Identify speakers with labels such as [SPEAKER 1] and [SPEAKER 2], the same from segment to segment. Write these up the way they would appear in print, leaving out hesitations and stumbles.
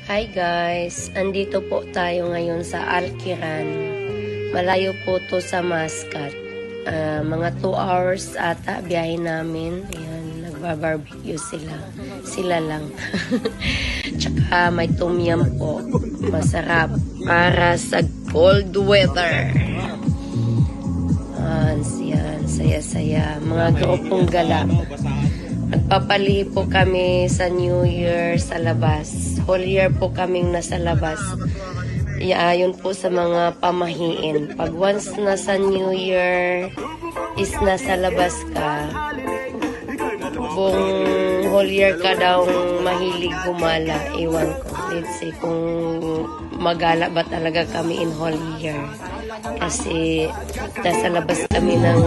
[SPEAKER 1] Hi guys, andito po tayo ngayon sa Alquiran. Malayo po to sa Muscat. Mga 2 hours ata biyahe namin. Ayan, nagbabarbecue sila. Sila lang. Tsaka may tom yum po. Masarap para sa cold weather. Yan, saya-saya. Mga grupong gala. Nagpapalihi po kami sa New Year sa labas. Whole year po kaming nasa labas. Yun po sa mga pamahiin. Pag once na sa New Year is nasa labas ka, buong whole year ka daw mahilig gumala. Ewan ko. Let's say kung magala ba talaga kami in whole year. Kasi nasa labas kami ng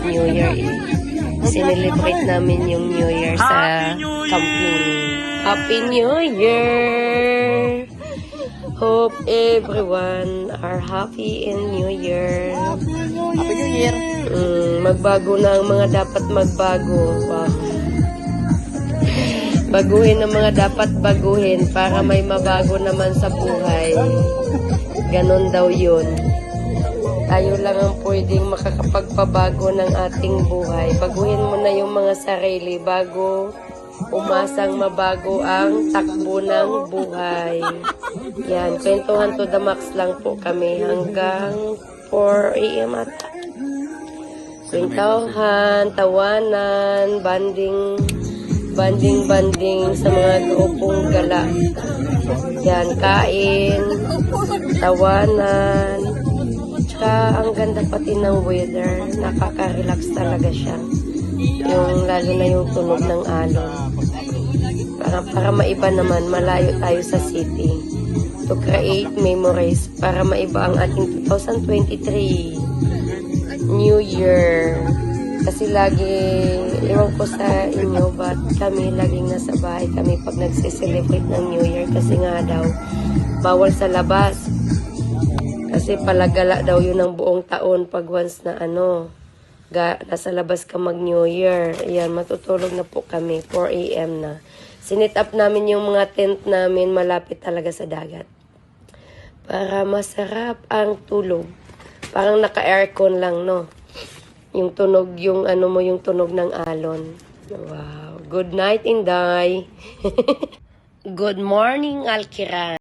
[SPEAKER 1] New Year. Sinelebrate namin yung New Year sa camping. Happy New Year! Hope everyone are happy in New Year.
[SPEAKER 2] Happy New Year!
[SPEAKER 1] Magbago na ang mga dapat magbago. Wow. Baguhin ang mga dapat baguhin para may mabago naman sa buhay. Ganon daw yun. Tayo lang ang pwedeng makakapagpabago ng ating buhay. Baguhin mo na yung mga sarili bago umasang mabago ang takbo ng buhay. Yan, kwentuhan to the max lang po kami hanggang 4 a.m. ata. Kwentuhan, tawanan, banding sa mga grupong gala. Yan, kain, tawanan. Ang ganda pati ng weather, nakaka-relax talaga siya. Yung lalo na yung tunog ng alon. Para maiba naman, malayo tayo sa city. To create memories, para maiba ang ating 2023 New Year. Kasi lagi, ewan ko sa inyo, but kami laging nasa bahay kami pag nagse-celebrate ng New Year. Kasi nga daw, bawal sa labas. Kasi palagala daw yun ng buong taon pag once na nasa labas ka mag New Year. Ayan, matutulog na po kami, 4 a.m. na. Sinit up namin yung mga tent namin malapit talaga sa dagat. Para masarap ang tulog. Parang naka-aircon lang, no? Yung tunog, yung tunog ng alon. Wow. Good night, Inday. Good morning, Alquiran.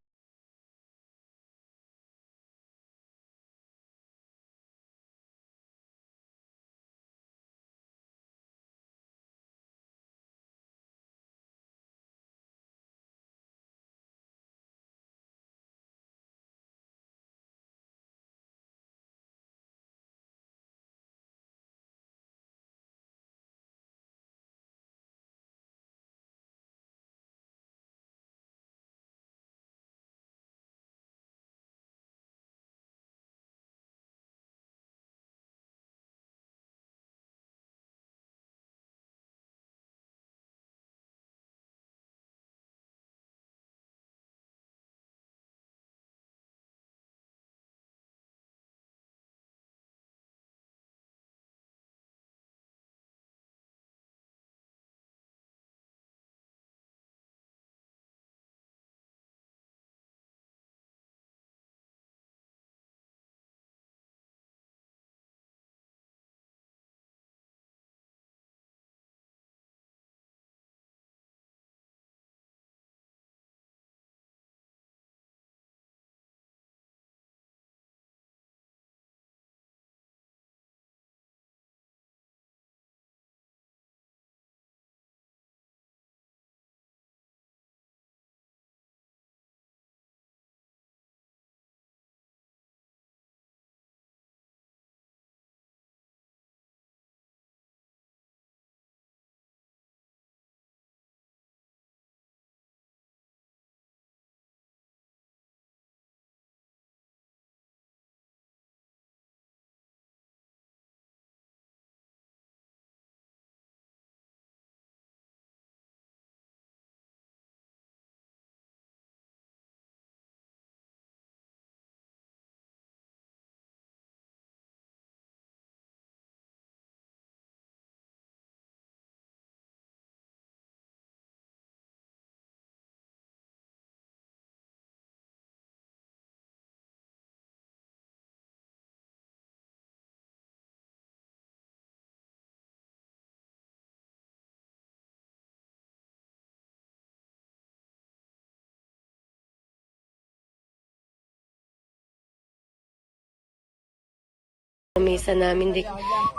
[SPEAKER 1] Misa namin,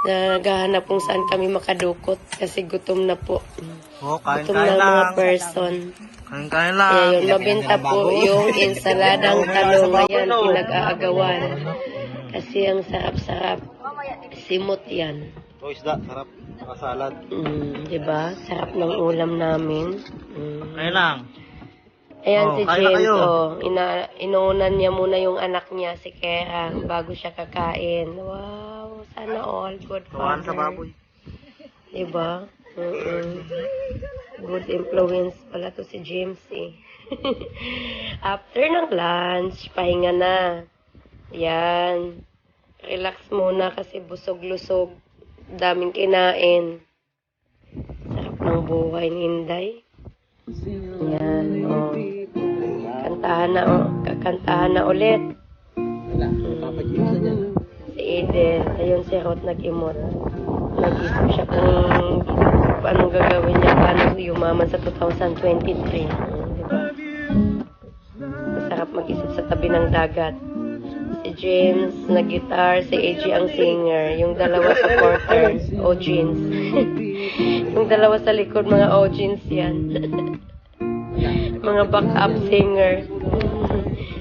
[SPEAKER 1] naghahanap kung saan kami makadukot kasi gutom na po.
[SPEAKER 2] Oh,
[SPEAKER 1] Gutom na ang mga person.
[SPEAKER 2] Kain lang.
[SPEAKER 1] Kaya yun, mabenta po yung ensaladang talong. Ayan, pinag-aagawan. Kasi ang sarap-sarap. Simot yan.
[SPEAKER 2] Oh, isda. Sarap. Nakasalad.
[SPEAKER 1] Diba? Sarap ng ulam namin.
[SPEAKER 2] Kain lang.
[SPEAKER 1] Ayan
[SPEAKER 2] Oh,
[SPEAKER 1] si
[SPEAKER 2] kain na
[SPEAKER 1] James,
[SPEAKER 2] kayo.
[SPEAKER 1] inuunan niya muna yung anak niya, si Kera, bago siya kakain. Wow, sana all good
[SPEAKER 2] Kawan sa
[SPEAKER 1] father.
[SPEAKER 2] baboy.
[SPEAKER 1] Diba? Good influence pala to si James eh. After ng lunch, pahinga na. Yan. Relax muna kasi busog-lusog. Daming kinain. Sarap ng buhay ni Inday. Yan, oh. Kakantahan na ulit. Si Eden, ayun si Ruth nag-imot. Nag-isip siya kung anong gagawin niya, paano yumaman sa 2023. Diba? Masarap mag-isip sa tabi ng dagat. Si James nag-guitar, si AJ ang singer. Yung dalawa supporters, Ojins. Yung dalawa sa likod, mga Ojins yan. Mga backup singer.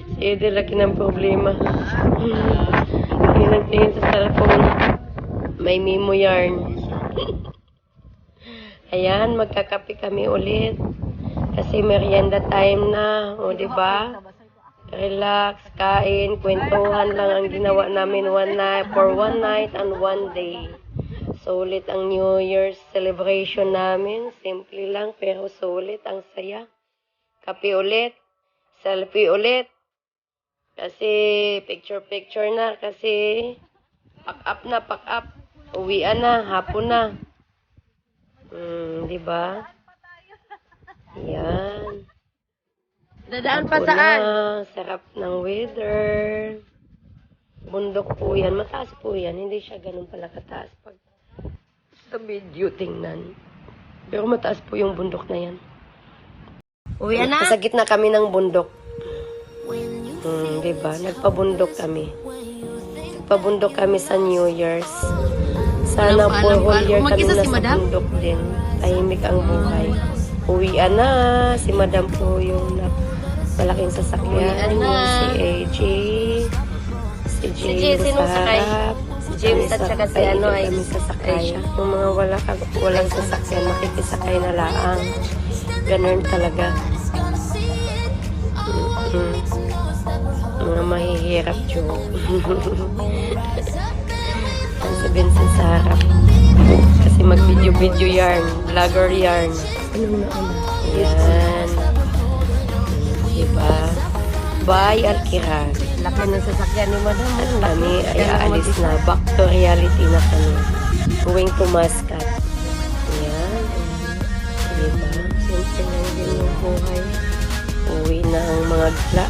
[SPEAKER 1] Si Eden laki ng problema. Tingin sa cellphone. May memo yarn. Ayan, magkakape kami ulit. Kasi merienda time na. O, diba? Relax, kain, kwentuhan lang ang ginawa namin for one night and one day. Sulit ang New Year's celebration namin. Simple lang, pero sulit. Ang saya. Kape ulit. Selfie ulit. Kasi picture-picture na. Kasi pack up na, pack up. Uwian na, hapon na. Diba? Yan.
[SPEAKER 3] Dadaan pa
[SPEAKER 1] Hapon
[SPEAKER 3] saan?
[SPEAKER 1] na, sarap ng weather. Bundok po yan. Mataas po yan. Hindi siya ganun pala kataas pag sa video tingnan. Pero mataas po yung bundok na yan.
[SPEAKER 3] Uwi na?
[SPEAKER 1] Sa gitna kami ng bundok. Diba? Nagpabundok kami. Nagpabundok kami sa New Year's. Sana po whole year kami
[SPEAKER 3] Mag-isa si
[SPEAKER 1] nasa
[SPEAKER 3] Madam?
[SPEAKER 1] bundok din. Tahimik ang buhay. Uwian na. Si Madam po yung malaking sasakyan.
[SPEAKER 3] Uwian na.
[SPEAKER 1] Si AJ. Si
[SPEAKER 3] Jay, sinong sakay?
[SPEAKER 1] Si
[SPEAKER 3] James at saka si ano ay
[SPEAKER 1] kami sasakay.
[SPEAKER 3] Aisha.
[SPEAKER 1] Yung mga walang sasakyan, makikisakay na laang. Ganun talaga. Mga mahihirap, Joe. Si Vincent sa harap. Kasi mag-video-video yarn. Vlogger yarn. Yan. Diba? Bye, Alkiran.
[SPEAKER 3] Laki ng sasakyan ni Madam.
[SPEAKER 1] At kami ay aalis na. Back to reality na kami. Going to Muscat. Yan. Diba? Simple lang din yung buhay. Uwi na ang mga gla.